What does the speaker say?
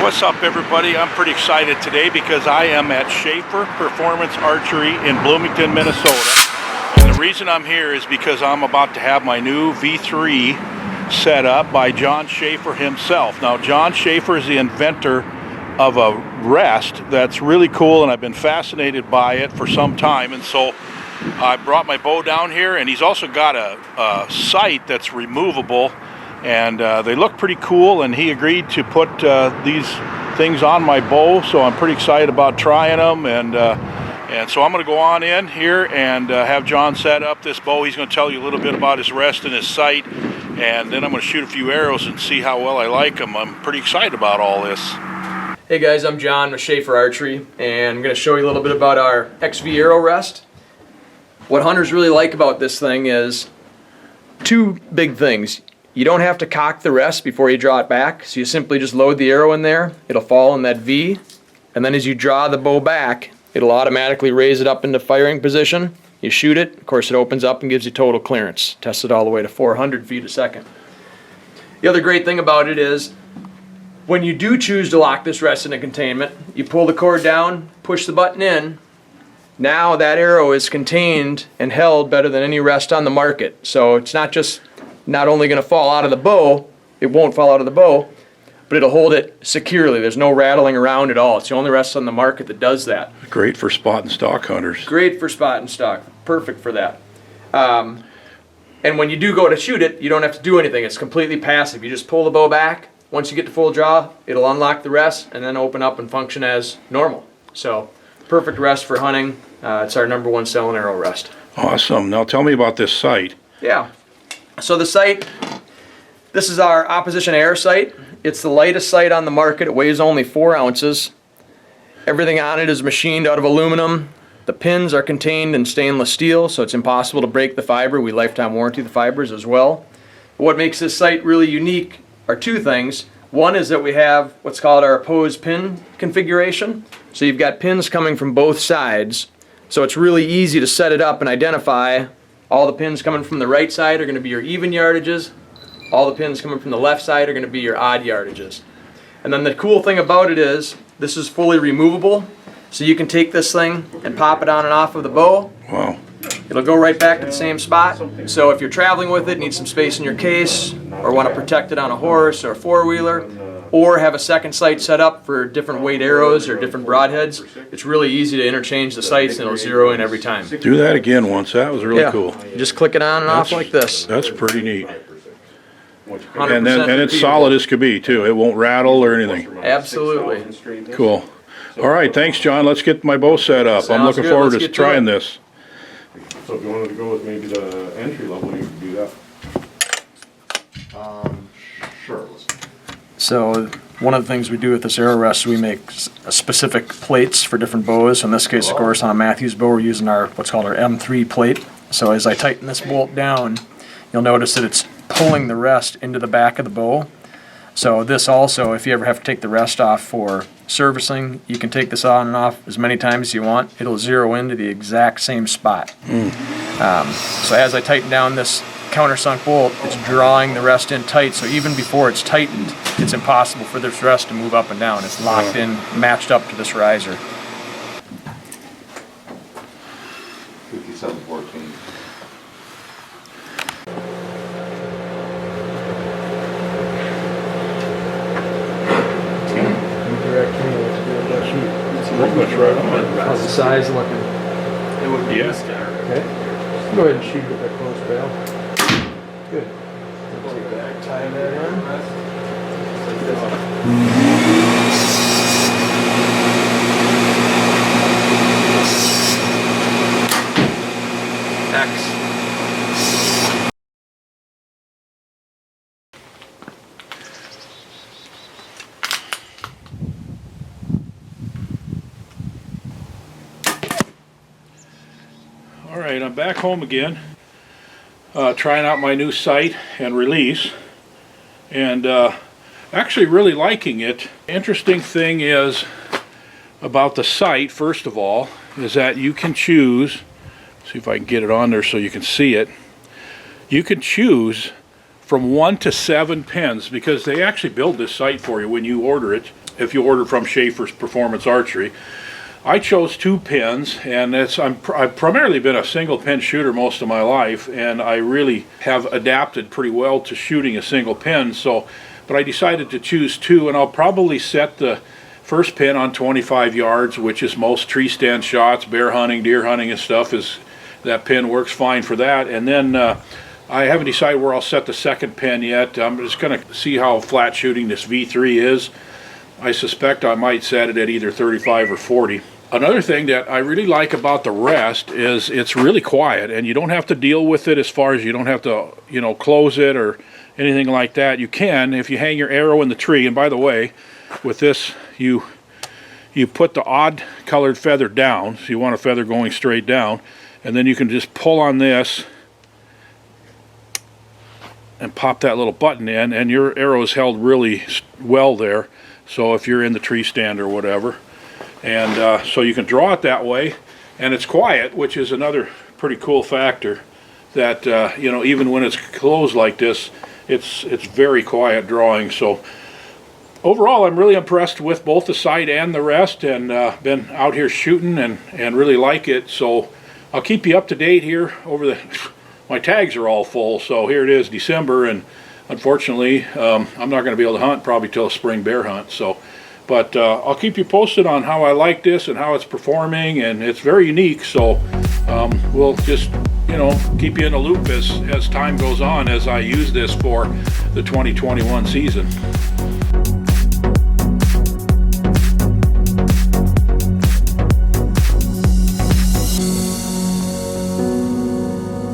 What's up, everybody? I'm pretty excited today because I am at Schaffer Performance Archery in Bloomington, Minnesota. And the reason I'm here is because I'm about to have my new V3 set up by John Schaffer himself. Now, John Schaffer is the inventor of a rest that's really cool, and I've been fascinated by it for some time. And so I brought my bow down here, and he's also got a sight that's removable. And they look pretty cool, and he agreed to put these things on my bow, so I'm pretty excited about trying them. And so I'm going to go on in here and have John set up this bow. He's going to tell you a little bit about his rest and his sight, and then I'm going to shoot a few arrows and see how well I like them. I'm pretty excited about all this. Hey guys, I'm John with Schaffer Archery, and I'm going to show you a little bit about our XV arrow rest. What hunters really like about this thing is two big things. You don't have to cock the rest before you draw it back, so you simply just load the arrow in there. It'll fall in that V, and then as you draw the bow back, it'll automatically raise it up into firing position. You shoot it, of course it opens up and gives you total clearance. Test it all the way to 400 feet a second. The other great thing about it is, when you do choose to lock this rest in a containment, you pull the cord down, push the button in. Now that arrow is contained and held better than any rest on the market. So it's not only going to fall out of the bow, it won't fall out of the bow, but it'll hold it securely. There's no rattling around at all. It's the only rest on the market that does that. Great for spot and stock hunters. Great for spot and stock. Perfect for that. And when you do go to shoot it, you don't have to do anything. It's completely passive. You just pull the bow back. Once you get to full draw, it'll unlock the rest and then open up and function as normal. So, perfect rest for hunting. It's our #1 selling arrow rest. Awesome. Now tell me about this sight. Yeah. So the sight, this is our opposition air sight. It's the lightest sight on the market. It weighs only 4 ounces. Everything on it is machined out of aluminum. The pins are contained in stainless steel, so it's impossible to break the fiber. We lifetime warranty the fibers as well. But what makes this sight really unique are two things. One is that we have what's called our opposed pin configuration. So you've got pins coming from both sides. So it's really easy to set it up and identify. All the pins coming from the right side are going to be your even yardages. All the pins coming from the left side are going to be your odd yardages. And then the cool thing about it is, this is fully removable. So you can take this thing and pop it on and off of the bow. Wow. It'll go right back to the same spot. So if you're traveling with it, need some space in your case, or want to protect it on a horse or a four-wheeler, or have a second sight set up for different weight arrows or different broadheads, it's really easy to interchange the sights and it'll zero in every time. Do that again once. That was really cool. You just click it on and off like this. That's pretty neat. 100% And it's repeatable. solid as could be, too. It won't rattle or anything. Absolutely. Cool. All right, thanks, John. Let's get my bow set up. I'm Sounds looking good. forward Let's to get to trying it. this. So if you wanted to go with maybe the entry level, you could do that. Sure. So one of the things we do with this arrow rest, we make specific plates for different bows. In this case, of course, on a Mathews bow, we're using our what's called our M3 plate. So as I tighten this bolt down, you'll notice that it's pulling the rest into the back of the bow. So this also, if you ever have to take the rest off for servicing, you can take this on and off as many times as you want. It'll zero into the exact same spot. So as I tighten down this countersunk bolt, it's drawing the rest in tight, so even before it's tightened, it's impossible for this rest to move up and down. It's locked in, matched up to this riser. 5714. Pretty much right on. How's the size looking? It would be Yeah. Okay. Go ahead and shoot with that close bail. Good. Tie that in. X. All right, I'm back home again, trying out my new sight and release, and actually really liking it. Interesting thing is about the sight, first of all, is that you can choose, see if I can get it on there so you can see it, you can choose from 1 to 7 pins, because they actually build this sight for you when you order it, if you order from Schaffer's Performance Archery. I chose 2 pins, and I've primarily been a single pin shooter most of my life, and I really have adapted pretty well to shooting a single pin. But I decided to choose 2, and I'll probably set the first pin on 25 yards, which is most tree stand shots, bear hunting, deer hunting and stuff. That pin works fine for that. And then I haven't decided where I'll set the second pin yet. I'm just going to see how flat shooting this V3 is. I suspect I might set it at either 35 or 40. Another thing that I really like about the rest is it's really quiet, and you don't have to deal with it as far as you don't have to, close it or anything like that. You can if you hang your arrow in the tree. And by the way, with this, you put the odd colored feather down, so you want a feather going straight down, and then you can just pull on this and pop that little button in, and your arrow is held really well there. So if you're in the tree stand or whatever, and so you can draw it that way, and it's quiet, which is another pretty cool factor. That even when it's closed like this, it's very quiet drawing. So overall, I'm really impressed with both the sight and the rest, and been out here shooting and really like it. So I'll keep you up to date here over my tags are all full, so here it is, December, and unfortunately I'm not going to be able to hunt probably till a spring bear hunt. But I'll keep you posted on how I like this and how it's performing, and it's very unique. So we'll just keep you in the loop as time goes on, as I use this for the 2021 season.